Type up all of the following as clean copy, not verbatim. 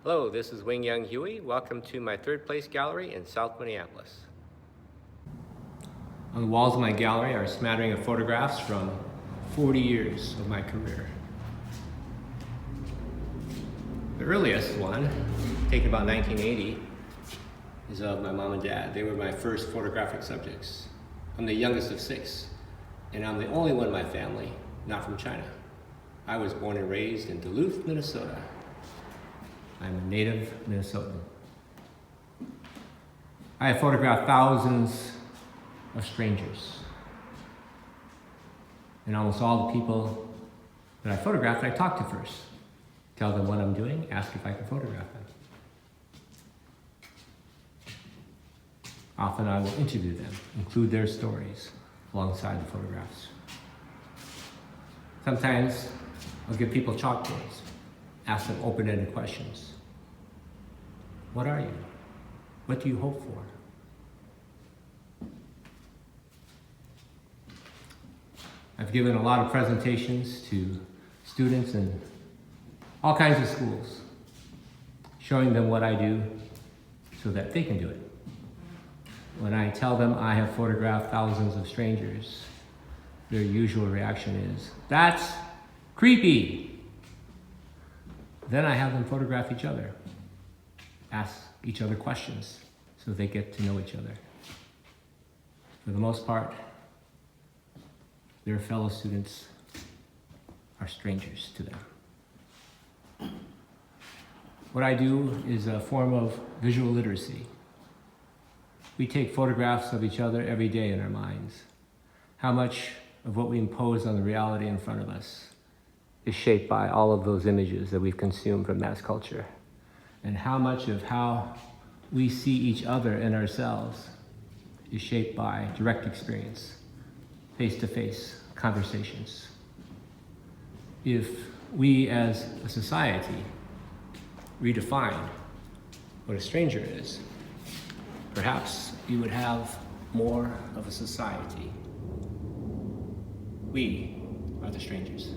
Hello, this is Wing Young Huie. Welcome to my third place gallery in South Minneapolis. On the walls of my gallery are a smattering of photographs from 40 years of my career. The earliest one, taken about 1980, is of my mom and dad. They were my first photographic subjects. I'm the youngest of 6, and I'm the only one in my family not from China. I was born and raised in Duluth, Minnesota. I'm a native Minnesotan. I have photographed thousands of strangers. And almost all the people that I photographed, I talk to first. Tell them what I'm doing, ask if I can photograph them. Often I will interview them, include their stories alongside the photographs. Sometimes I'll give people chalkboards, ask them open-ended questions. What are you? What do you hope for? I've given a lot of presentations to students in all kinds of schools, showing them what I do so that they can do it. When I tell them I have photographed thousands of strangers, their usual reaction is, "That's creepy." Then I have them photograph each other, ask each other questions so they get to know each other. For the most part, their fellow students are strangers to them. What I do is a form of visual literacy. We take photographs of each other every day in our minds. How much of what we impose on the reality in front of us is shaped by all of those images that we've consumed from mass culture? And how much of how we see each other and ourselves is shaped by direct experience, face-to-face conversations? If we as a society redefine what a stranger is, perhaps you would have more of a society. We are the strangers.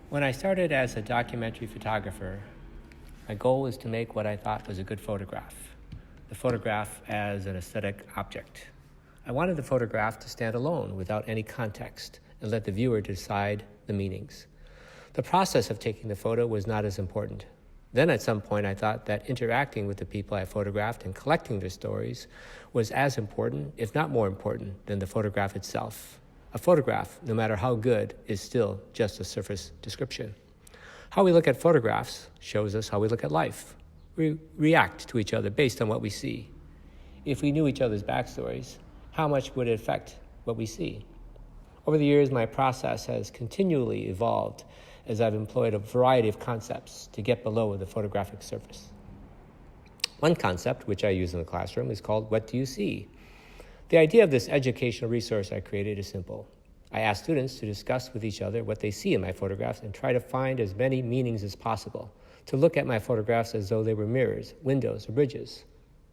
When I started as a documentary photographer, my goal was to make what I thought was a good photograph, the photograph as an aesthetic object. I wanted the photograph to stand alone without any context and let the viewer decide the meanings. The process of taking the photo was not as important. Then at some point I thought that interacting with the people I photographed and collecting their stories was as important, if not more important, than the photograph itself. A photograph, no matter how good, is still just a surface description. How we look at photographs shows us how we look at life. We react to each other based on what we see. If we knew each other's backstories, how much would it affect what we see? Over the years, my process has continually evolved as I've employed a variety of concepts to get below the photographic surface. One concept, which I use in the classroom, is called "What do you see?" The idea of this educational resource I created is simple. I ask students to discuss with each other what they see in my photographs and try to find as many meanings as possible, to look at my photographs as though they were mirrors, windows, or bridges.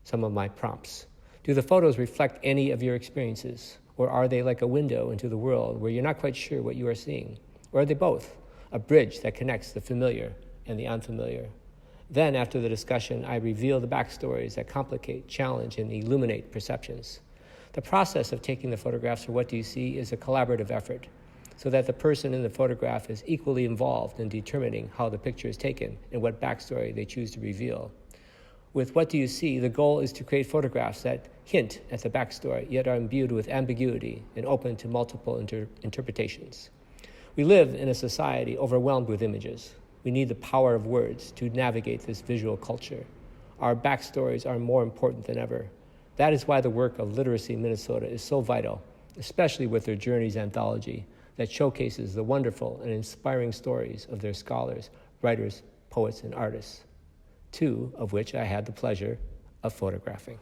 Some of my prompts. Do the photos reflect any of your experiences? Or are they like a window into the world where you're not quite sure what you are seeing? Or are they both, a bridge that connects the familiar and the unfamiliar? Then, after the discussion, I reveal the backstories that complicate, challenge, and illuminate perceptions. The process of taking the photographs for What Do You See is a collaborative effort, so that the person in the photograph is equally involved in determining how the picture is taken and what backstory they choose to reveal. With What Do You See, the goal is to create photographs that hint at the backstory, yet are imbued with ambiguity and open to multiple interpretations. We live in a society overwhelmed with images. We need the power of words to navigate this visual culture. Our backstories are more important than ever. That is why the work of Literacy Minnesota is so vital, especially with their Journeys anthology that showcases the wonderful and inspiring stories of their scholars, writers, poets, and artists, two of which I had the pleasure of photographing.